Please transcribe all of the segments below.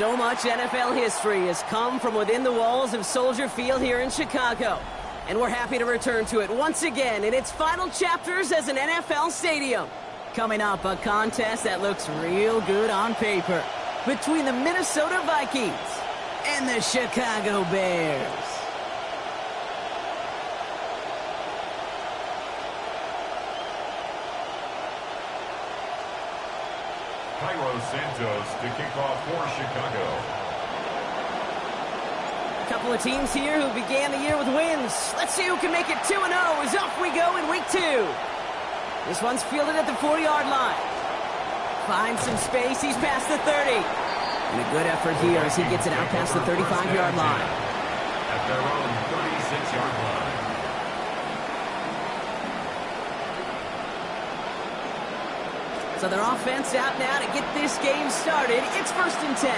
So much NFL history has come from within the walls of Soldier Field here in Chicago. And we're happy to return to it once again in its final chapters as an NFL stadium. Coming up, a contest that looks real good on paper between the Minnesota Vikings and the Chicago Bears. Cairo Santos to kick off for Chicago. A couple of teams here who began the year with wins. Let's see who can make it 2-0 as off we go in week 2. This one's fielded at the 40-yard line. Finds some space. He's past the 30. And a good effort here as he gets it out past the 35-yard line. At their own 36-yard line. So their offense out now to get this game started. It's 1st and 10.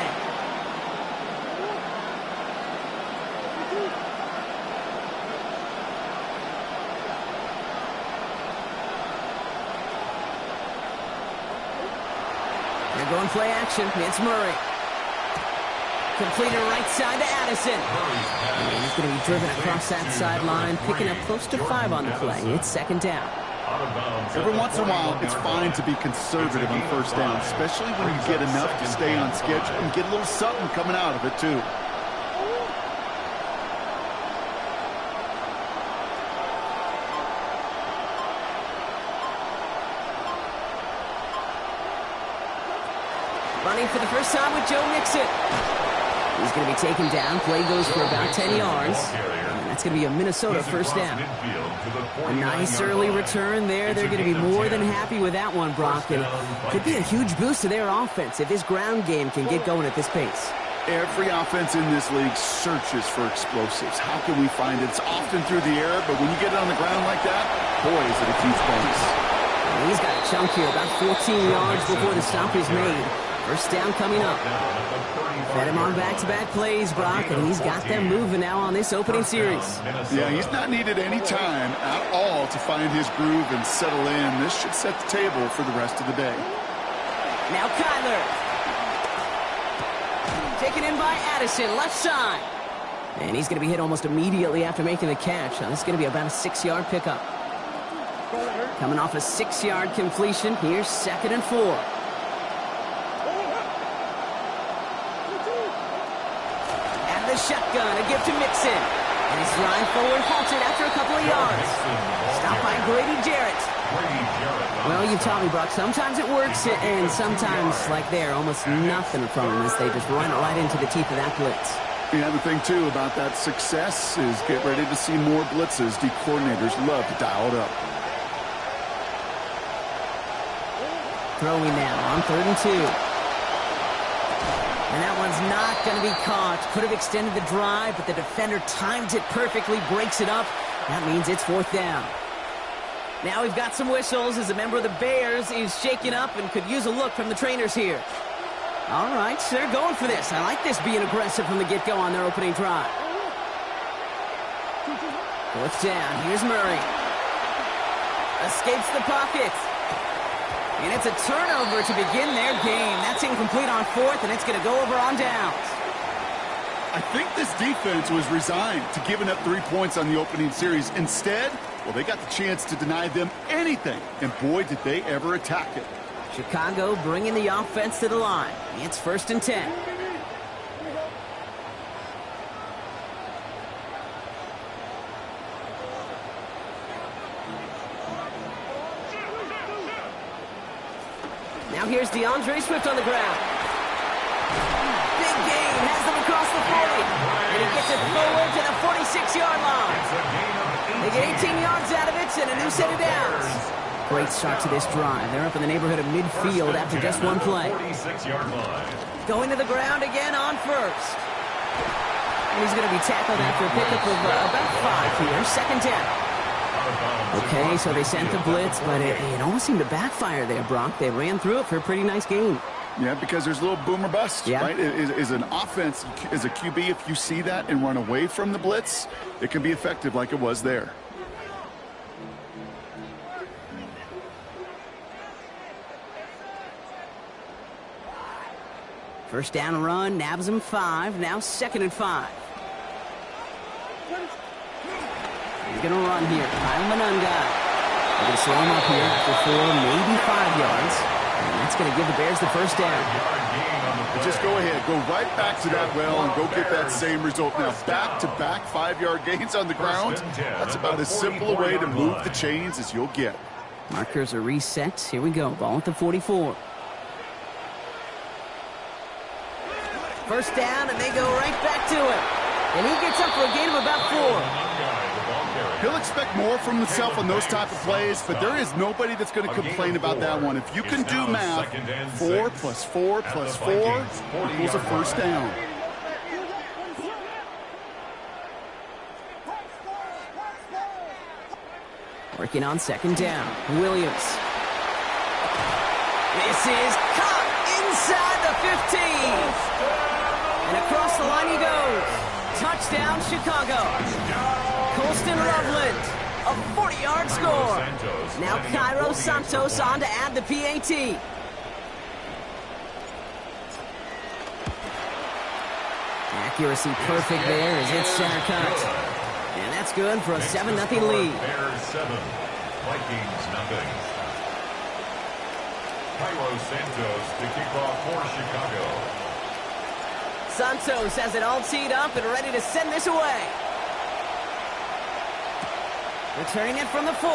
They're going play action. It's Murray. Completed right side to Addison. And he's going to be driven across that sideline, picking up close to 5 on the play. It's 2nd down. Every once in a while, it's fine to be conservative on 1st down, especially when you get enough to stay on schedule and get a little something coming out of it, too. Running for the first time with Joe Mixon. He's going to be taken down. Play goes for about 10 yards. And that's going to be a Minnesota 1st down. A nice early return there. They're going to be more than happy with that one, Brock. And could be a huge boost to their offense if this ground game can get going at this pace. Every offense in this league searches for explosives. How can we find it? It's often through the air, but when you get it on the ground like that, boy, is it a huge bonus. And he's got a chunk here, about 14 yards before the stop is made. 1st down coming up. Fed him on back-to-back plays, Brock, and he's got them moving now on this opening series. Yeah, he's not needed any time at all to find his groove and settle in. This should set the table for the rest of the day. Now Kyler. Taken in by Addison, left side. And he's going to be hit almost immediately after making the catch. Now, this is going to be about a 6-yard pickup. Coming off a 6-yard completion, here's 2nd and 4. The shotgun, a gift to Mixon. And he's flying forward, halted after a couple of yards. Stopped by Grady Jarrett. Well, you've taught me, Brock, sometimes it works, and sometimes, like there, almost nothing from them as they just run right into the teeth of that blitz. Yeah, the thing, too, about that success is get ready to see more blitzes. D coordinators love to dial it up. Throwing now on 3rd and 2. And that one's not going to be caught. Could have extended the drive, but the defender timed it perfectly, breaks it up. That means it's 4th down. Now we've got some whistles as a member of the Bears is shaken up and could use a look from the trainers here. All right, so they're going for this. I like this being aggressive from the get-go on their opening drive. 4th down. Here's Murray. Escapes the pocket. And it's a turnover to begin their game. That's incomplete on 4th, and it's going to go over on downs. I think this defense was resigned to giving up 3 points on the opening series. Instead, well, they got the chance to deny them anything. And boy, did they ever attack it. Chicago bringing the offense to the line. It's 1st and 10. Now here's DeAndre Swift on the ground. Big gain, has them across the 40. And he gets it forward to the 46-yard line. They get 18 yards out of it and a new set of downs. Great start to this drive. They're up in the neighborhood of midfield after just one play. Going to the ground again on 1st. And he's going to be tackled after a pickup of about 5 here. 2nd down. Okay, so they sent the blitz, but it almost seemed to backfire there, Brock. They ran through it for a pretty nice gain. Yeah, because there's a little boom or bust, right? Is an offense, as a QB, if you see that and run away from the blitz, it can be effective like it was there. First down run, nabs him 5. Now 2nd and 5. He's going to run here. Kyle Monangai. They're going to slow him up here after 4, maybe 5 yards. And that's going to give the Bears the first down. Just go ahead. Go right back to that well and go get that same result. Now, back-to-back 5-yard gains on the ground. That's about as simple a way to move the chains as you'll get. Markers are reset. Here we go. Ball at the 44. First down, and they go right back to it. And he gets up for a gain of about 4. He'll expect more from himself on those type of plays, but there is nobody that's going to complain about that one. If you can do math, 4 plus 4 plus 4 equals a first down. Working on 2nd down. Williams. This is caught inside the 15. And across the line he goes. Touchdown, Chicago. Colston Loveland, a 40-yard score. Now Cairo Santos on to add the PAT. Accuracy perfect there as it's center cut. And that's good for a 7-0 lead. Bears 7, Vikings nothing. Cairo Santos to kick off for Chicago. Santos has it all teed up and ready to send this away. Returning it from the 4.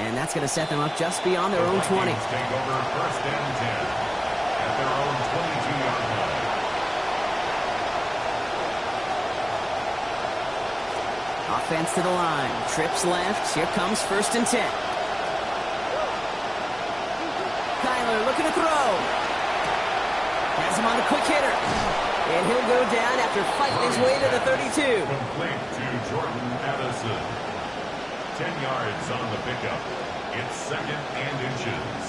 And that's going to set them up just beyond their own 20. Take over 1st and 10 at their own 22-yard line. Offense to the line. Trips left. Here comes 1st and 10. Kyler looking to throw. Has him on the quick hitter. And he'll go down after fighting his way to the 32. Complete to Jordan Addison. 10 yards on the pickup. It's 2nd and inches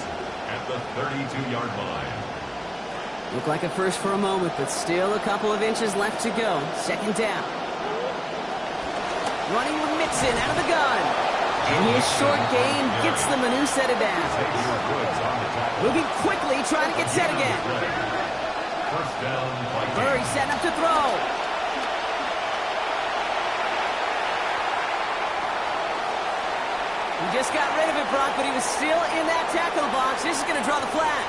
at the 32-yard line. Looked like a first for a moment, but still a couple of inches left to go. 2nd down. Running with Mixon out of the gun. And his short gain gets them a new set of downs. Moving quickly, trying to get set again. First down, Vikings. Murray setting up to throw. He just got rid of it, Brock, but he was still in that tackle box. This is going to draw the flag.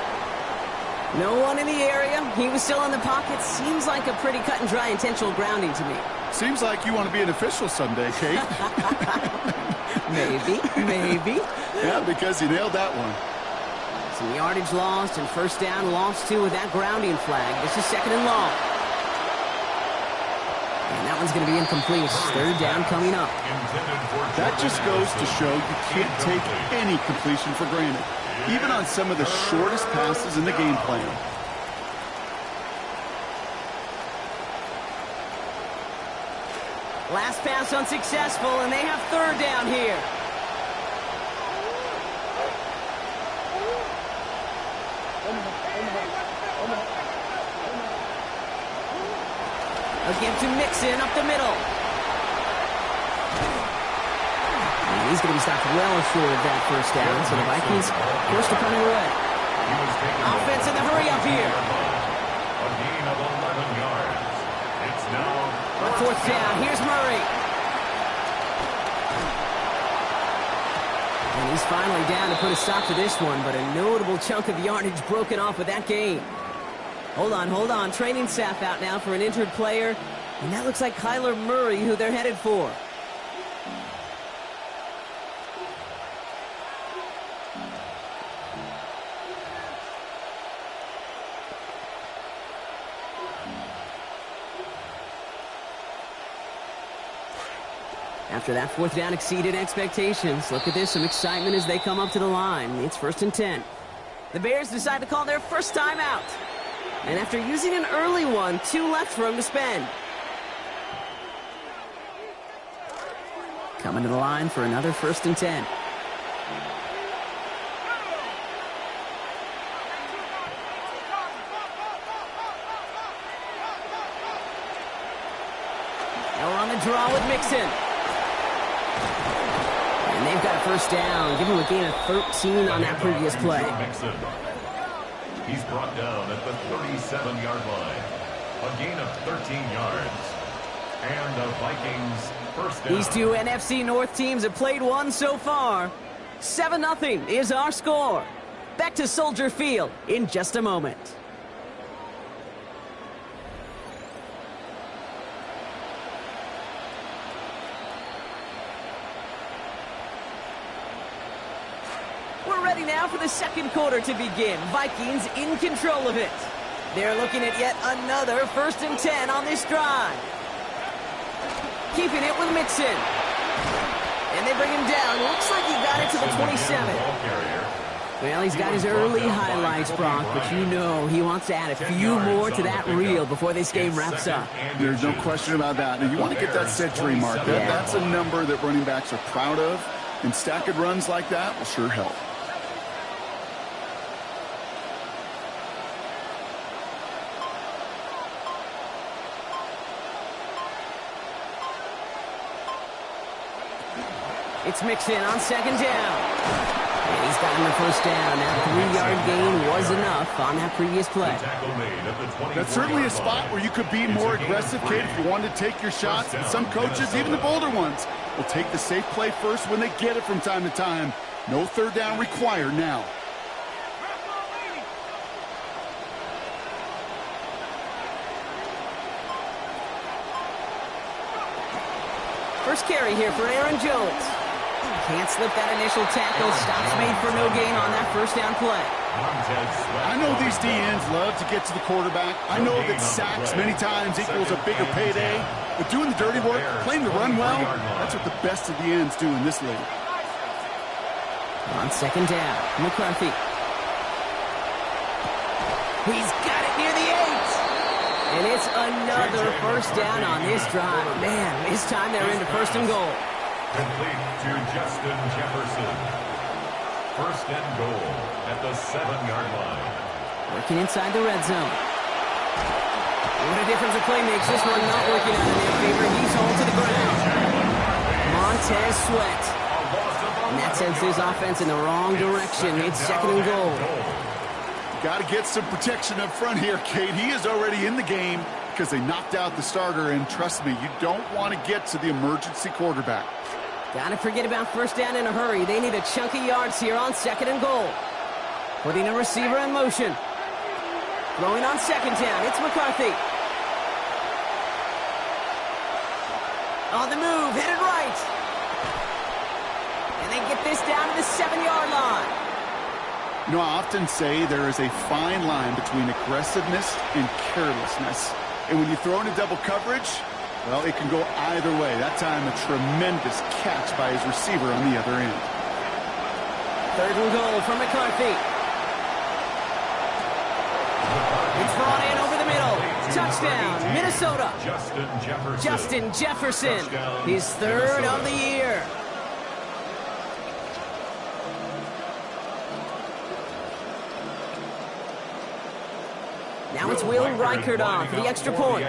No one in the area. He was still in the pocket. Seems like a pretty cut and dry intentional grounding to me. Seems like you want to be an official someday, Kate. Maybe. Yeah, because you nailed that one. Some yardage lost and first down lost too with that grounding flag. This is 2nd and long. And that one's going to be incomplete. 3rd down coming up. That just goes to show you can't take any completion for granted, even on some of the shortest passes in the game plan. Last pass unsuccessful, and they have 3rd down here. Again to Mixon up the middle. And he's going to be stopped well short of that first down, so the Vikings forced to punt it away. Offense in the hurry up here. A gain of 11 yards. It's now On 4th down, here's Murray. And he's finally down to put a stop to this one, but a notable chunk of yardage broken off with that gain. Hold on. Training staff out now for an injured player. And that looks like Kyler Murray, who they're headed for. After that 4th down exceeded expectations. Look at this, some excitement as they come up to the line. It's 1st and 10. The Bears decide to call their first timeout. And after using an early one, 2 left for him to spend. Coming to the line for another 1st and 10. Now we're on the draw with Mixon. And they've got a first down. Give him a gain of 13 on that previous play. He's brought down at the 37-yard line. A gain of 13 yards. And the Vikings first down. These two NFC North teams have played one so far. 7-0 is our score. Back to Soldier Field in just a moment. We're ready now for the second quarter to begin. Vikings in control of it. They're looking at yet another 1st and 10 on this drive. Keeping it with Mixon. And they bring him down. Looks like he got it to the 27. Well, he's got his early highlights, Brock, but you know he wants to add a few more to that reel before this game wraps up. There's no question about that. Now, you want to get that century mark. That's a number that running backs are proud of, and stacking runs like that will sure help. It's Mixon on 2nd down. And he's gotten the 1st down. That 3-yard gain was enough on that previous play. That's certainly a spot where you could be more aggressive, Kate, if you wanted to take your shots. And some coaches, even the bolder ones, will take the safe play first when they get it from time to time. No 3rd down required now. First carry here for Aaron Jones. Can't slip that initial tackle. Stops made for no gain on that 1st down play. I know these DNs love to get to the quarterback. I know that sacks many times equals a bigger payday. But doing the dirty work, playing the run well, that's what the best of the ends do in this league. On 2nd down, McCarthy. He's got it near the 8. And it's another 1st down on this drive. Man, this time they're into 1st and goal. Complete to Justin Jefferson. 1st and goal at the 7-yard line. Working inside the red zone. What a difference a play makes. This one not working out in their favor. He's all to the ground. Montez Sweat. And that sends his offense in the wrong direction. It's 2nd and goal. Got to get some protection up front here, Kate. He is already in the game because they knocked out the starter. And trust me, you don't want to get to the emergency quarterback. Got to forget about 1st down in a hurry. They need a chunk of yards here on 2nd and goal. Putting a receiver in motion. Throwing on 2nd down. It's McCarthy. On the move, headed right. And they get this down to the 7-yard line. You know, I often say there is a fine line between aggressiveness and carelessness. And when you throw into double coverage, well, it can go either way. That time, a tremendous catch by his receiver on the other end. 3rd and goal for McCarthy. It's brought in over the middle. Touchdown, Minnesota. Justin Jefferson. His 3rd of the year. Now it's Will Reichert on for the extra point.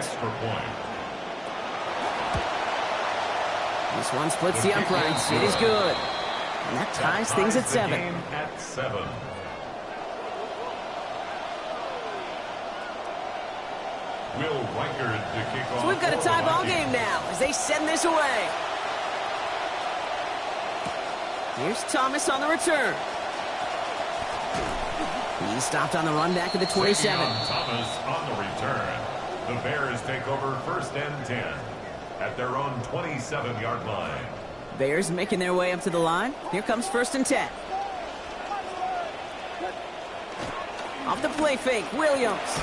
This one splits the uprights. It is good. And that ties things at 7. Will Reichert to kick off. So we've got a tie ball game now as they send this away. Here's Thomas on the return. He stopped on the run back at the 27. Thomas on the return. The Bears take over 1st and 10 at their own 27-yard line. Bears making their way up to the line. Here comes 1st and 10. Off the play fake, Williams.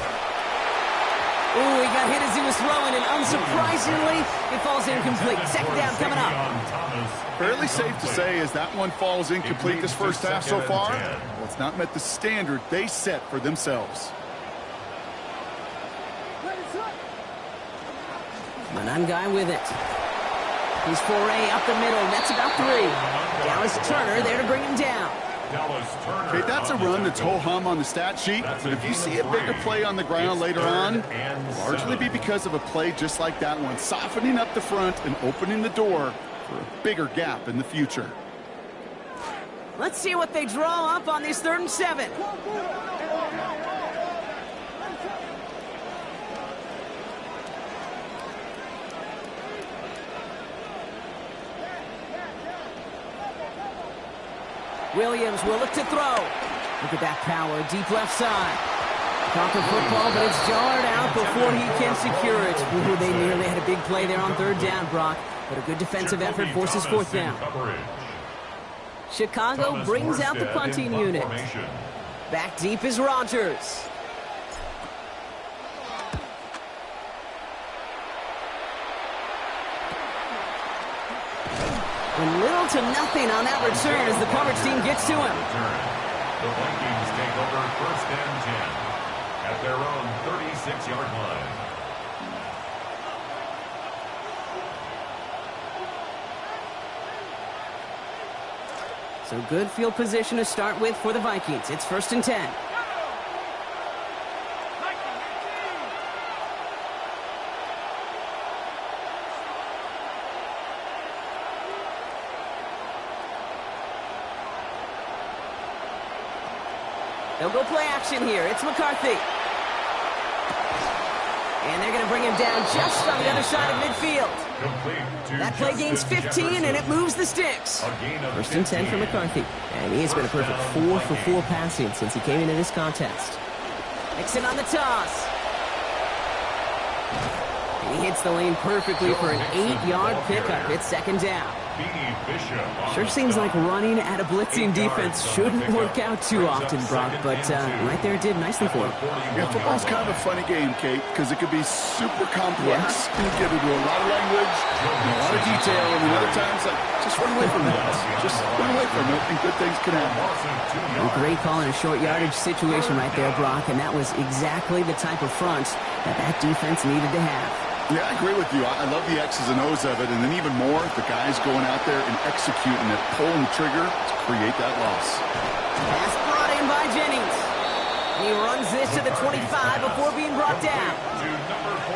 Ooh, he got hit as he was throwing, and unsurprisingly, it falls incomplete. 2nd down coming up. Fairly safe to say as that one falls incomplete this 1st half so far. Well, it's not met the standard they set for themselves. Manungai with it. He's foray up the middle. That's about 3. Dallas Turner there to bring him down. Okay, that's a run that's ho-hum on the stat sheet, but if you see a bigger play on the ground later on, it'll largely be because of a play just like that one, softening up the front and opening the door for a bigger gap in the future. Let's see what they draw up on this 3rd and 7. Williams will look to throw. Look at that power, deep left side. Caught the football, but it's jarred out before he can secure it. Ooh, they nearly had a big play there on third down, Brock. But a good defensive effort forces fourth down. Chicago brings out the punting unit. Back deep is Rodgers. And little to nothing on that return as the coverage team gets to him. The Vikings take over first and 10 at their own 36-yard line. So good field position to start with for the Vikings. It's first and 10. They'll go play action here. It's McCarthy. And they're going to bring him down just on the other side of midfield. That play gains 15, and it moves the sticks. First and 10 for McCarthy. And he has been a perfect 4 for 4 passing since he came into this contest. Nixon on the toss. And he hits the lane perfectly for an 8-yard pickup. It's second down. Sure seems like running at a blitzing defense shouldn't work out too often, Brock, but right there it did nicely for him. Yeah, football's kind of a funny game, Kate, because it could be super complex. You get into a lot of language, and a lot of detail, and then other times, like, just run away from it. Just run away from it, and good things can happen. A great call in a short yardage situation right there, Brock, and that was exactly the type of front that defense needed to have. Yeah, I agree with you. I love the X's and O's of it, and then even more, the guys going out there and executing it, pulling the trigger to create that loss. Pass brought in by Jennings. He runs this to the 25 before being brought down.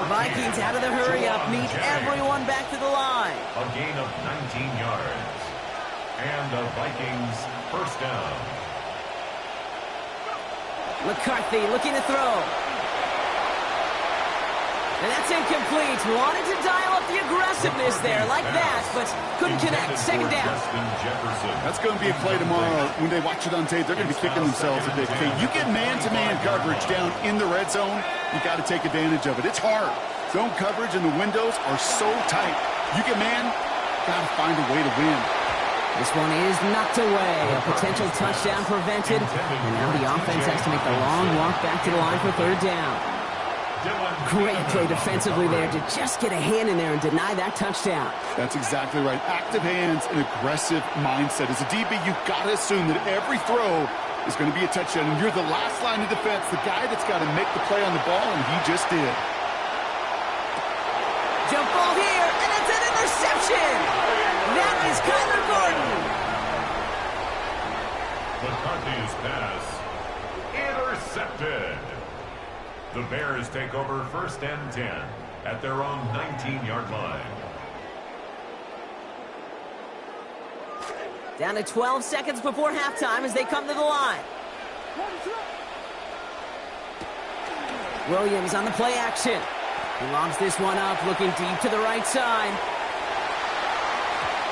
Vikings out of the hurry-up, meet everyone back to the line. A gain of 19 yards. And the Vikings first down. McCarthy looking to throw. And that's incomplete. Wanted to dial up the aggressiveness there like that, but couldn't connect. Second down. That's going to be a play tomorrow. When they watch it on tape, they're going to be kicking themselves a bit. Okay, you get man-to-man coverage down in the red zone, you got to take advantage of it. It's hard. Zone coverage and the windows are so tight. You get man, got to find a way to win. This one is knocked away. A potential touchdown prevented. And now the offense has to make the long walk back to the line for third down. Great play defensively there to just get a hand in there and deny that touchdown. That's exactly right. Active hands and aggressive mindset. As a DB, you've got to assume that every throw is going to be a touchdown. And you're the last line of defense, the guy that's got to make the play on the ball, and he just did. Jump ball here, and it's an interception. That is Kyler Gordon. McCarthy's pass intercepted. The Bears take over first and 10 at their own 19-yard line. Down to 12 seconds before halftime as they come to the line. Williams on the play action. He lobs this one up, looking deep to the right side.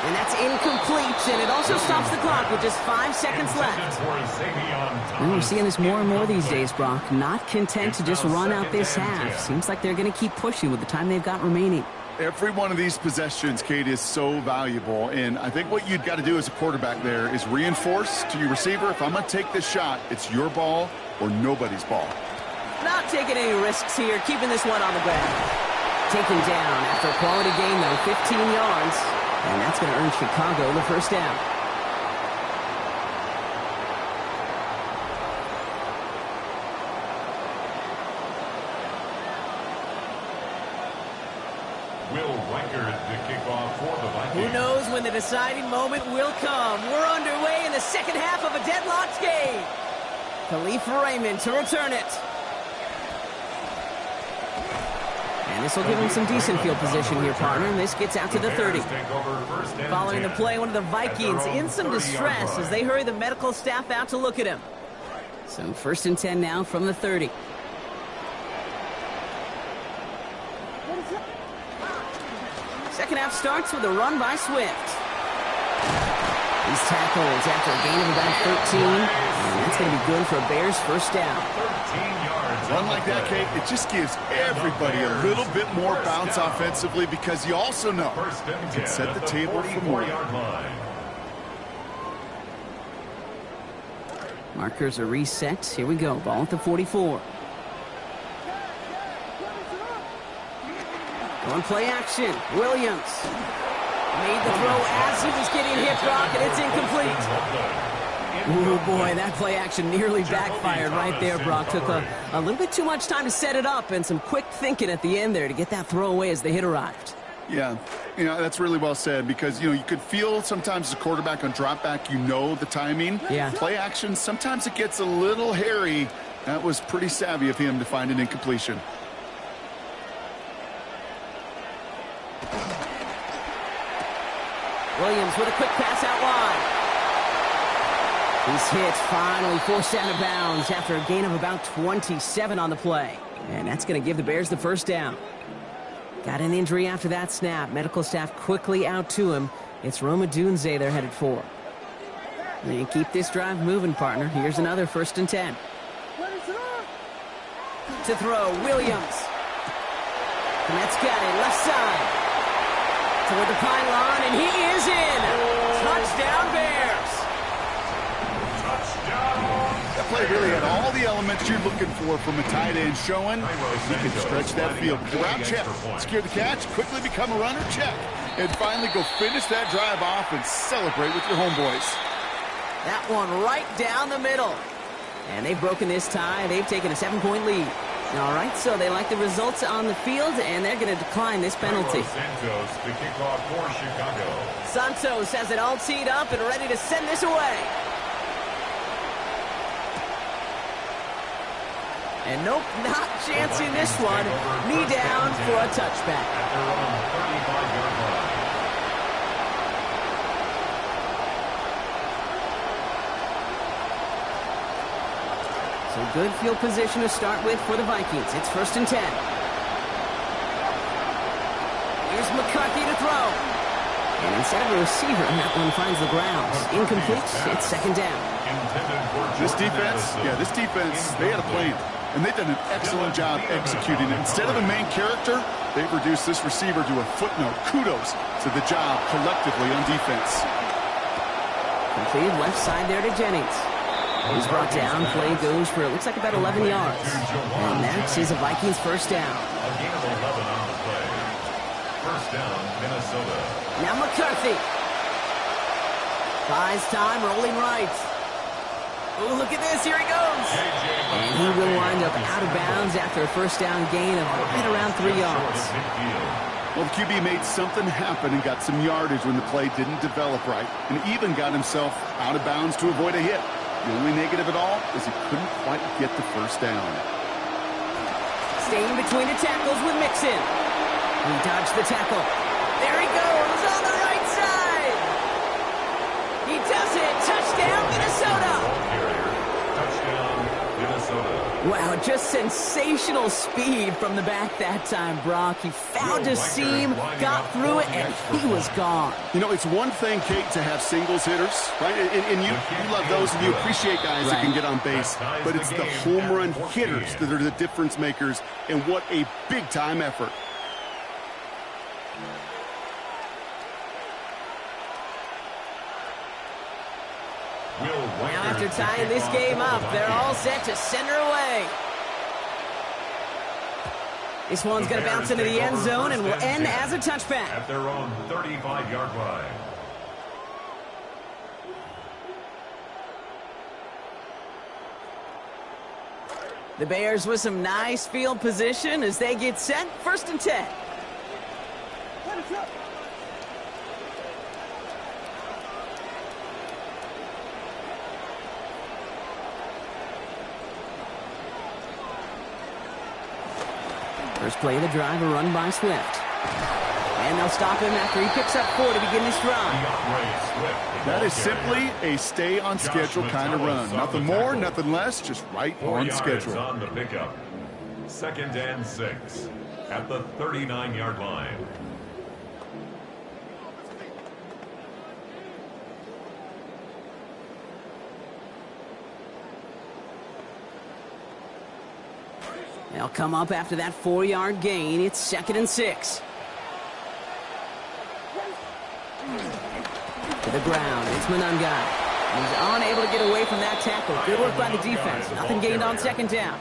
And that's incomplete, and it also stops the clock with just 5 seconds left. And we're seeing this more and more these days, Brock. Not content to just run out this half. Seems like they're going to keep pushing with the time they've got remaining. Every one of these possessions, Kate, is so valuable. And I think what you've got to do as a quarterback there is reinforce to your receiver, if I'm going to take this shot, it's your ball or nobody's ball. Not taking any risks here, keeping this one on the ground. Taken down after a quality gain, though, 15 yards. And that's going to earn Chicago the first down. Will Reichard to kick off for the Vikings. Who knows when the deciding moment will come. We're underway in the second half of a deadlocked game. Khalif Raymond to return it. And this will give him some decent field position here, partner. This gets out to the 30. Following the play, one of the Vikings in some distress as they hurry the medical staff out to look at him. So first and 10 now from the 30. Second half starts with a run by Swift. He's tackled after a gain of about 13. And that's going to be good for a Bears first down. 13 yards. Run like that, Kate, it just gives everybody a little bit more bounce offensively because you also know you can set the table for more. Markers are reset. Here we go. Ball at the 44. On play action. Williams made the throw as he was getting hit, Brock, and it's incomplete. Oh, boy, that play action nearly backfired right there, Brock. Took a little bit too much time to set it up and some quick thinking at the end there to get that throw away as the hit arrived. Yeah, that's really well said because, you could feel sometimes as a quarterback on drop back, the timing. Yeah. Play action, sometimes it gets a little hairy. That was pretty savvy of him to find an incompletion. Williams with a quick pass out wide. He's hit, finally forced out of bounds after a gain of about 27 on the play. And that's going to give the Bears the first down. Got an injury after that snap. Medical staff quickly out to him. It's Rome Odunze they're headed for. And keep this drive moving, partner. Here's another 1st and 10. To throw, Williams. And that's got it, left side. Toward the pylon, and he is in. Touchdown, Bears. That play really had all the elements you're looking for from a tight end showing. He can stretch that field. Route check, secure the catch, quickly become a runner, check. And finally go finish that drive off and celebrate with your homeboys. That one right down the middle. And they've broken this tie. They've taken a 7-point lead. All right, so they like the results on the field, and they're going to decline this penalty. Santos, the kickoff for Chicago. Santos has it all teed up and ready to send this away. And nope, not chancing this one. Knee down for a touchback. At their own 35-yard line. So good field position to start with for the Vikings. It's 1st and 10. Here's McCarthy to throw. And instead of a receiver, that one finds the ground. Incomplete. It's 2nd down. This defense, they had a plan. And they've done an excellent job executing it. Instead of a main character, they've reduced this receiver to a footnote. Kudos to the job collectively on defense. Completed left side there to Jennings. He's brought down. Play goes for, it looks like about 11 yards. And that is a Vikings first down. A gain of 11 on the play. First down, Minnesota. Now McCarthy. Buys time, rolling right. Oh, look at this. Here he goes. And he will wind up out of bounds after a first down gain of right around 3 yards. Well, the QB made something happen and got some yardage when the play didn't develop right. And even got himself out of bounds to avoid a hit. The only negative at all is he couldn't quite get the first down. Staying between the tackles with Mixon. He dodged the tackle. There he goes on the right side. He does it. Touchdown, Minnesota. Touchdown, Minnesota. Wow, just sensational speed from the back that time, Brock. He found a seam, got through it, and he was gone. It's one thing, Kate, to have singles hitters, right? And you love those, and you appreciate guys that can get on base. But it's the home run hitters that are the difference makers, and what a big-time effort. Now after tying this game up, they're all set to send her away. This one's going to bounce into the end zone and will end as a touchback. At their own 35-yard line. The Bears with some nice field position as they get set. 1st and 10. First play of the drive, a run by Swift. And they'll stop him after he picks up 4 to begin this drive. That is simply a stay-on-schedule kind of run. Nothing more, nothing less, just right on schedule. On the pickup. 2nd and 6 at the 39-yard line. They'll come up after that 4-yard gain. It's 2nd and 6. To the ground. It's Monangai. He's unable to get away from that tackle. Good work by the defense. Nothing gained on 2nd down.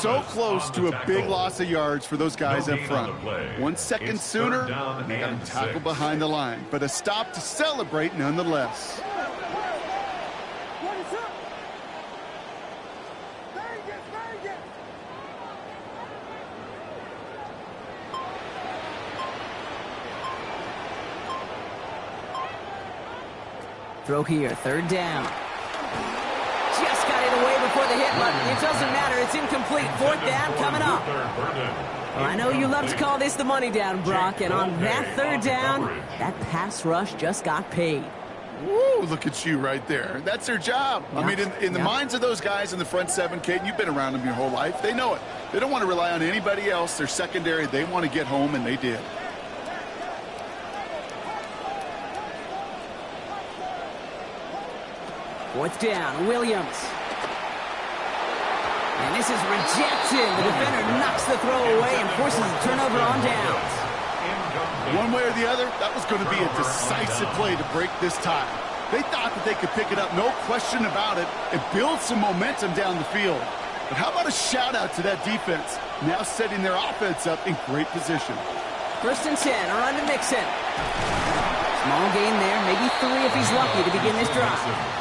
So close to a big loss of yards for those guys up front. 1 second sooner, they got him tackled behind the line. But a stop to celebrate nonetheless. Throw here, 3rd down. Just got it away before the hit, but it doesn't matter. It's incomplete. 4th down coming up. Well, I know you love to call this the money down, Brock, and on that 3rd down, that pass rush just got paid. Woo, look at you right there. That's their job. Yep. I mean, in the minds of those guys in the front 7, Kate, you've been around them your whole life. They know it. They don't want to rely on anybody else. They're secondary. They want to get home, and they did. Fourth down, Williams. And this is rejected. The defender knocks the throw away and forces a turnover on downs. One way or the other, that was going to be a decisive play to break this tie. They thought that they could pick it up, no question about it, and build some momentum down the field. But how about a shout-out to that defense, now setting their offense up in great position. 1st and 10, around to Mixon. Small gain there, maybe 3 if he's lucky to begin this drive.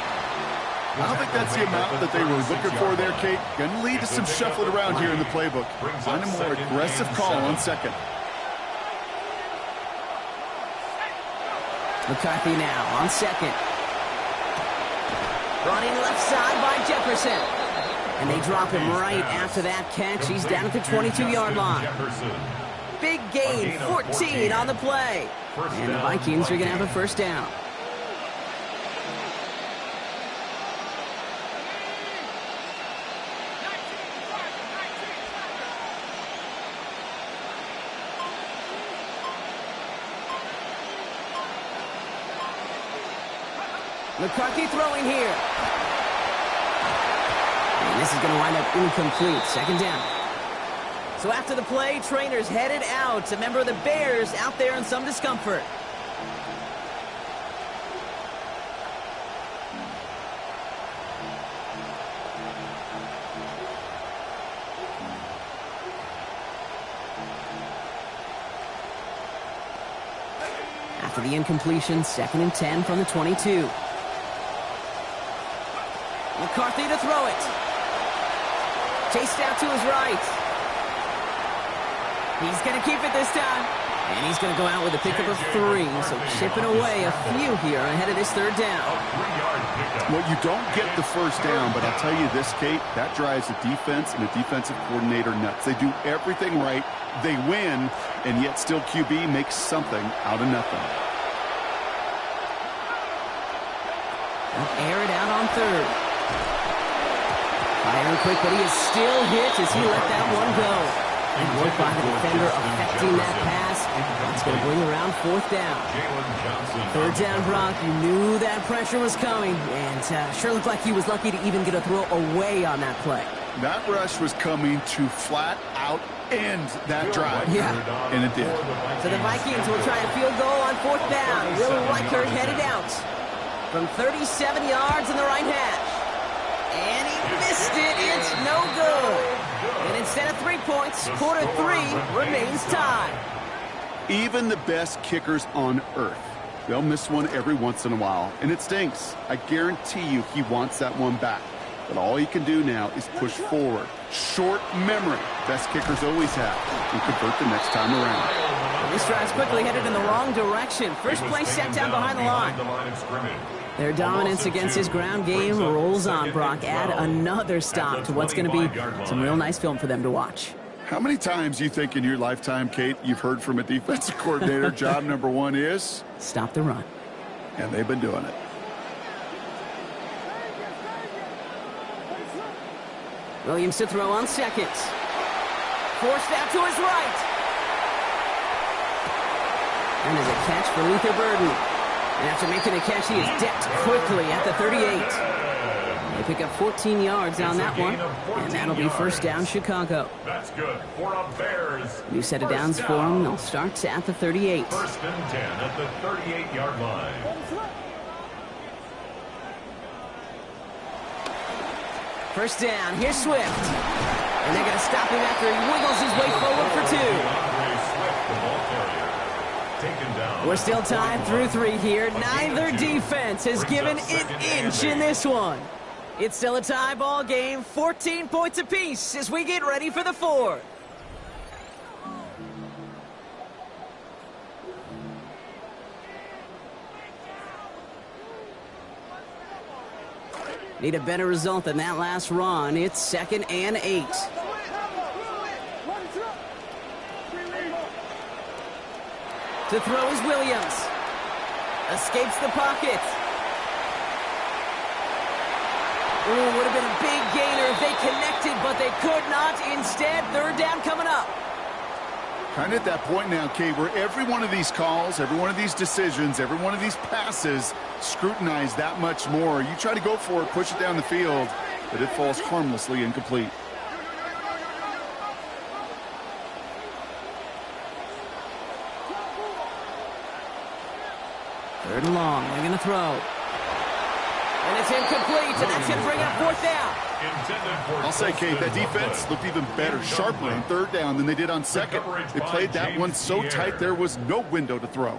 I don't think that's the amount that they were looking for there, Kate. Going to lead to some shuffling around here in the playbook. Find a more aggressive call on 2nd. McCarthy now on 2nd. Brought in left side by Jefferson. And they drop him right after that catch. He's down at the 22-yard line. Big gain, 14 on the play. And the Vikings are going to have a 1st down. McCarthy throwing here. And this is going to wind up incomplete. 2nd down. So after the play, trainers headed out. A member of the Bears out there in some discomfort. After the incompletion, 2nd and 10 from the 22. McCarthy to throw it. Chased out to his right. He's going to keep it this time. And he's going to go out with a pickup of 3. So chipping away a few here ahead of this 3rd down. Well, you don't get the 1st down, but I'll tell you this, Kate, that drives the defense and the defensive coordinator nuts. They do everything right. They win, and yet still QB makes something out of nothing. Air it out on 3rd. Firing quick, but he is still hit as he let that one go. And work by the defender affecting that pass. It's going to bring around 4th down. 3rd down, Brock. You knew that pressure was coming, and sure looked like he was lucky to even get a throw away on that play. That rush was coming to flat out end that drive. Yeah. And it did. So the Vikings will try a field goal on 4th down. Will Reichert headed out from 37 yards in the right hash. And he missed it. It's no good. And instead of 3 points, quarter 3 remains tied. Even the best kickers on earth, they'll miss one every once in a while, and it stinks. I guarantee you he wants that one back. But all he can do now is push forward. Short memory. Best kickers always have. And convert the next time around. This drive's quickly headed in the wrong direction. First play set down behind the line. Their dominance against his ground game rolls on, Brock. Add another stop to what's going to be some real nice film for them to watch. How many times you think in your lifetime, Kate, you've heard from a defensive coordinator, job number 1 is? Stop the run. And they've been doing it. Williams to throw on 2nd. Forced out to his right. And there's a catch for Luther Burden. And after making the catch, he is decked quickly at the 38. pick up 14 yards on that one, and that'll be first down Chicago. That's good for a Bears. New set of downs for them. They'll start at the 38. First and 10 at the 38-yard line. First down. Here's Swift. And they're going to stop him after he wiggles his way forward for 2. Swift, the ball carrier. Taken down. We're still tied through 3 here. Neither defense has given an inch in this one. It's still a tie ball game. 14 points apiece as we get ready for the 4th. Need a better result than that last run. It's 2nd and 8. To throw is Williams. Escapes the pocket. Ooh, would have been a big gainer if they connected, but they could not. Instead, 3rd down coming up. Kind of at that point now, Kate, where every one of these calls, every one of these decisions, every one of these passes scrutinized that much more. You try to go for it, push it down the field, but it falls harmlessly incomplete. Third and long. They're going to throw. And it's incomplete, and that's going to bring up 4th down. I'll say, Kate, that defense looked even better, sharper on 3rd down than they did on 2nd. They played that one so tight there was no window to throw.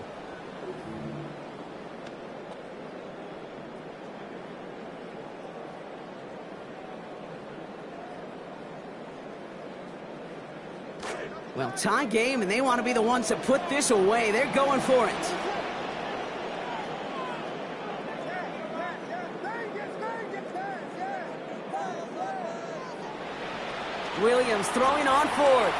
Well, tie game, and they want to be the ones to put this away. They're going for it. Williams throwing on 4th.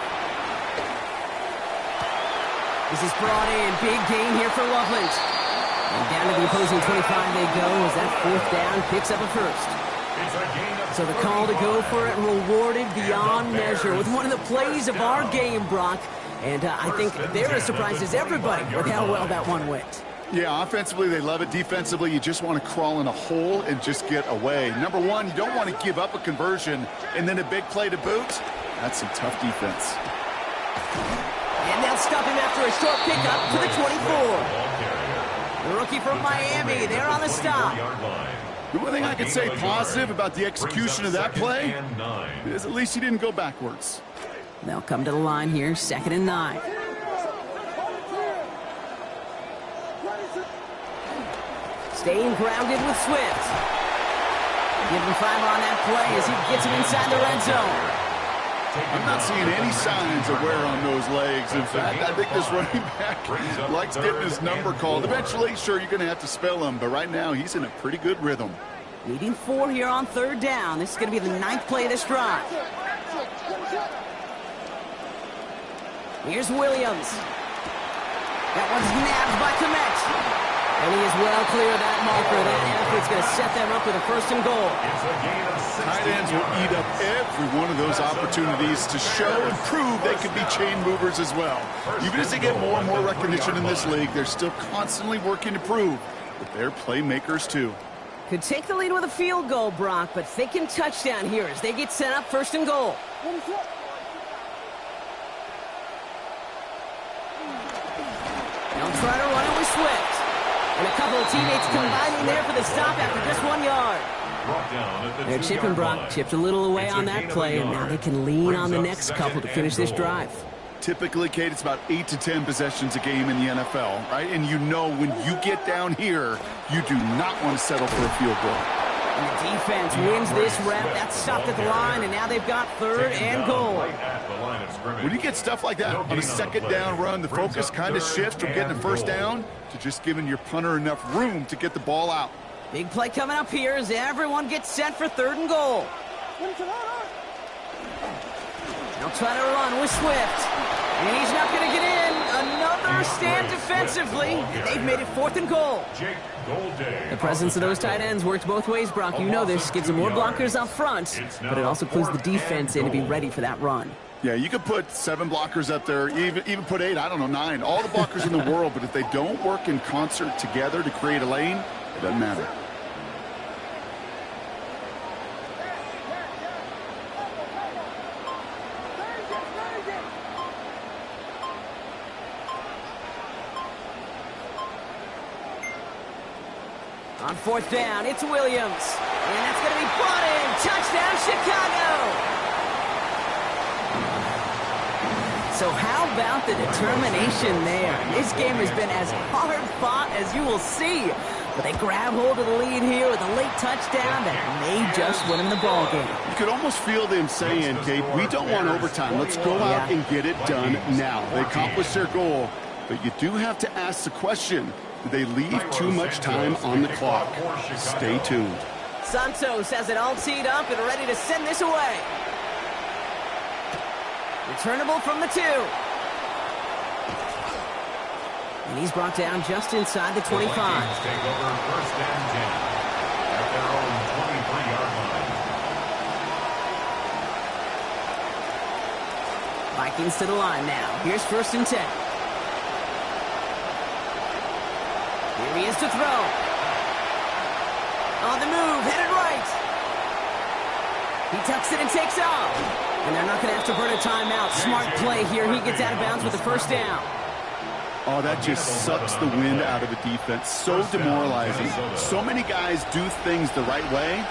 This is brought in. Big gain here for Loveland. And down to the opposing 25 they go as that 4th down picks up a first. So the call to go for it rewarded beyond measure with one of the plays of our game, Brock. And I think they're as surprised as everybody with how well that one went. Yeah, offensively, they love it. Defensively, you just want to crawl in a hole and just get away. Number one, you don't want to give up a conversion and then a big play to boot. That's some tough defense. And they'll stop him after a short pickup to the 24. The rookie from Miami, they're on the stop. The one thing I could say positive about the execution of that play is at least he didn't go backwards. They'll come to the line here, 2nd and 9. Staying grounded with Swift. Give him 5 on that play as he gets him inside the red zone. I'm not seeing any signs of wear on those legs. In fact, I think this running back likes getting his number called. Eventually, sure, you're going to have to spell him, but right now he's in a pretty good rhythm. Needing 4 here on 3rd down. This is going to be the 9th play of this drive. Here's Williams. That one's nabbed by Komet. And he is well clear of that marker. That effort's going to set them up with a 1st and goal. Tight ends will eat up every one of those opportunities to show and prove they can be chain movers as well. Even as they get more and more recognition in this league, they're still constantly working to prove that they're playmakers too. Could take the lead with a field goal, Brock, but thinking touchdown here as they get set up 1st and goal. They'll try to run it with Swift. And a couple of teammates combining there for the stop after just 1 yard. They're chipping, Brock. Chipped a little away on that play, and now they can lean on the next couple to finish this drive. Typically, Kate, it's about 8 to 10 possessions a game in the NFL, right? And you know when you get down here, you do not want to settle for a field goal. And the defense wins this rep. That's stopped at the line, and now they've got 3rd and goal. When you get stuff like that on a 2nd down run, the focus kind of shifts from getting a 1st down to just giving your punter enough room to get the ball out. Big play coming up here as everyone gets set for 3rd and goal. They'll try to run with Swift. And he's not going to get in. Another stand defensively. And they've made it 4th and goal. The presence of those tight ends works both ways, Brock. You know this. Gives them more blockers up front, but it also clues the defense in to be ready for that run. Yeah, you could put 7 blockers up there, even put 8, I don't know, 9. All the blockers in the world, but if they don't work in concert together to create a lane, it doesn't matter. On fourth down, it's Williams. And that's going to be brought in. Touchdown, Chicago! So how about the determination there? This game has been as hard fought as you will see. But they grab hold of the lead here with a late touchdown that may just win them the ball game. You could almost feel them saying, Gabe, we don't want overtime. Let's go out and get it done now. They accomplished their goal, but you do have to ask the question, did they leave too much time on the clock? Stay tuned. Santos has it all teed up and ready to send this away. Returnable from the 2. And he's brought down just inside the 25. The Vikings take over first and 10 at their own 23-yard line. Vikings to the line now. Here's first and 10. Here he is to throw. On the move, headed right. He tucks it and takes off. And they're not going to have to burn a timeout. Smart play here. He gets out of bounds with the first down. Oh, that just sucks the wind out of a defense. So demoralizing. So many guys do things the right way,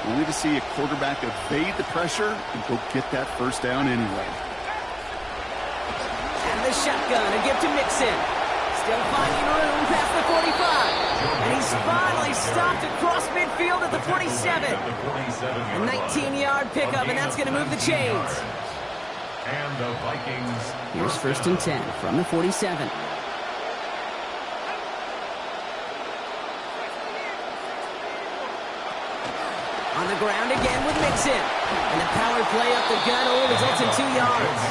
only to see a quarterback evade the pressure and go get that first down anyway. And the shotgun, a gift to Mixon. Still finding room past the 45. And he's finally stopped across midfield at the 47. A 19-yard pickup, and that's going to move the chains. And the Vikings. Here's first and 10 from the 47. On the ground again with Mixon. And the power play up the gut only results in 2 yards.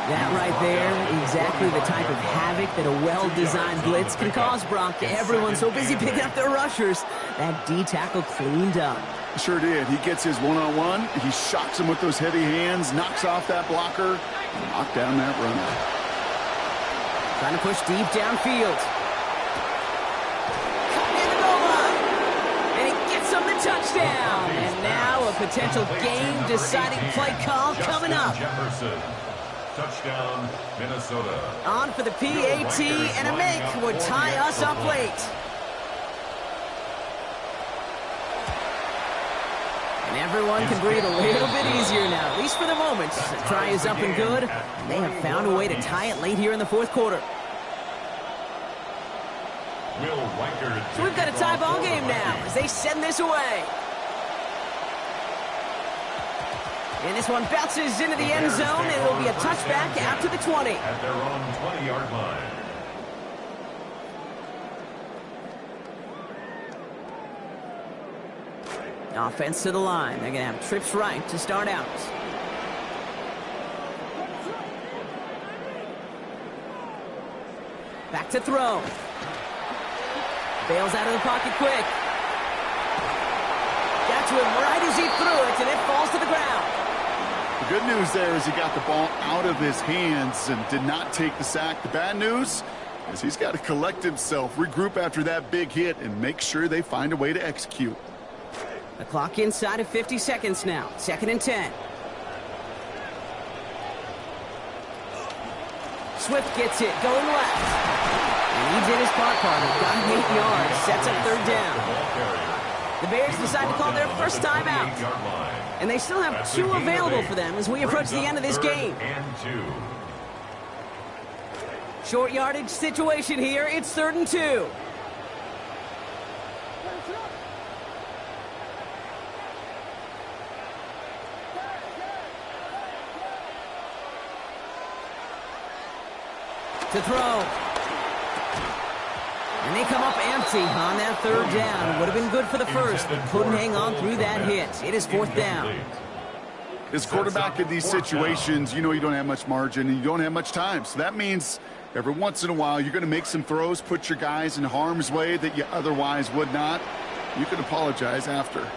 That right there, exactly the type of havoc that a well-designed blitz can cause, Brock. Everyone's so busy picking up their rushers. That D-tackle cleaned up. Sure did. He gets his one-on-one. He shocks him with those heavy hands, knocks off that blocker, and knocked down that runner. Trying to push deep downfield. Cutting in the goal line. And he gets him the touchdown. And now a potential game-deciding play call coming up. Jefferson. Touchdown, Minnesota. On for the PAT, and a make would tie us up late. And everyone can breathe a little bit easier now, at least for the moment. The try is up and good. They have found a way to tie it late here in the fourth quarter. Will Riker. So we've got a tie ball game now as they send this away. And this one bounces into the end zone, and it will be a touchback out to the 20. At their own 20-yard line. Offense to the line. They're going to have trips right to start out. Back to throw. Bails out of the pocket quick. Got to him right as he threw it, and it falls to the ground. The good news there is he got the ball out of his hands and did not take the sack. The bad news is he's got to collect himself, regroup after that big hit, and make sure they find a way to execute. The clock inside of 50 seconds now. Second and 10. Swift gets it, going left. And he did his part, partner. Got him 8 yards. Sets up third down. The Bears decide to call their first time out. And they still have 2 available for them as we approach the end of this game. Short yardage situation here. It's 3rd and 2. To throw. And they come up empty on that third down. Would have been good for the first, but couldn't hang on through that hit. It is 4th down. As quarterback in these situations, you know you don't have much margin and you don't have much time. So that means every once in a while you're going to make some throws, put your guys in harm's way that you otherwise would not. You can apologize after.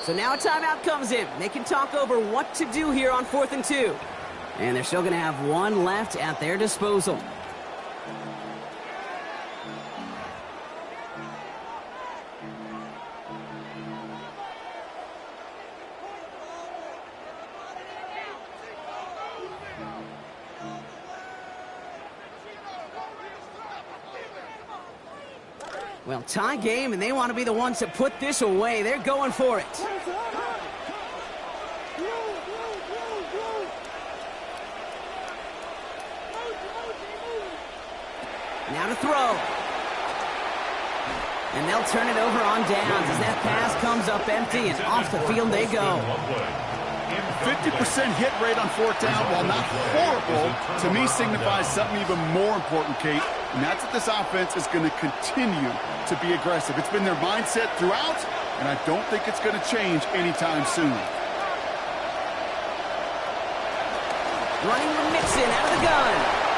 So now a timeout comes in. They can talk over what to do here on 4th and 2. And they're still going to have 1 left at their disposal. Well, tie game, and they want to be the ones to put this away. They're going for it. Now to throw. And they'll turn it over on downs as that pass comes up empty, and off the field they go. 50% hit rate on fourth down, while not horrible, to me signifies something even more important, Kate, and that's that this offense is going to continue to be aggressive. It's been their mindset throughout, and I don't think it's going to change anytime soon. Running with Mixon out of the gun.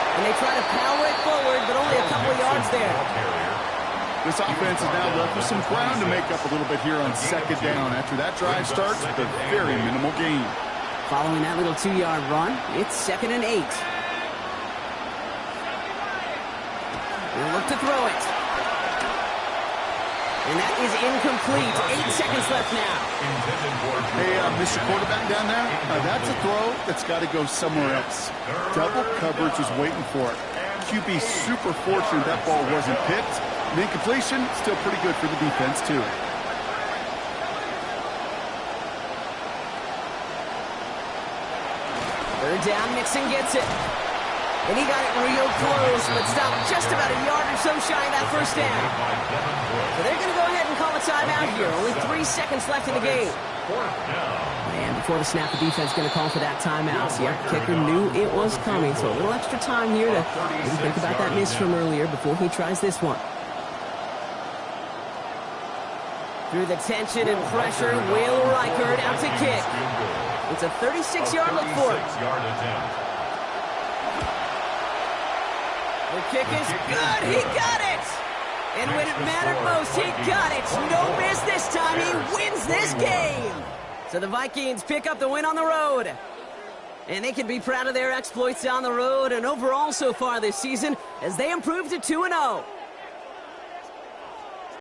And they try to power it forward, but only a couple of yards there. This offense is now left with some ground to make up a little bit here on second down. After that drive starts with a very minimal gain. Following that little 2-yard run, it's 2nd and 8. They'll look to throw it. And that is incomplete. 8 seconds left now. Hey, Mr. Quarterback down there, that's a throw that's got to go somewhere else. Double coverage was waiting for it. QB super fortunate that ball wasn't picked. And incompletion, still pretty good for the defense, too. Third down, Mixon gets it. And he got it real close, but stopped just about a yard or so shy of that first down. So they're going to go ahead and call a timeout here. Only 3 seconds left in the game. And before the snap, the defense is going to call for that timeout. So, yeah, the kicker knew it was coming. So a little extra time here to maybe think about that miss from earlier before he tries this one. Through the tension and pressure, Will Reichard out to kick. It's a 36-yard look for it. The kick is good. He got it. And when it mattered most, he got it. No miss this time. He wins this game. So the Vikings pick up the win on the road. And they can be proud of their exploits on the road and overall so far this season as they improve to 2-0.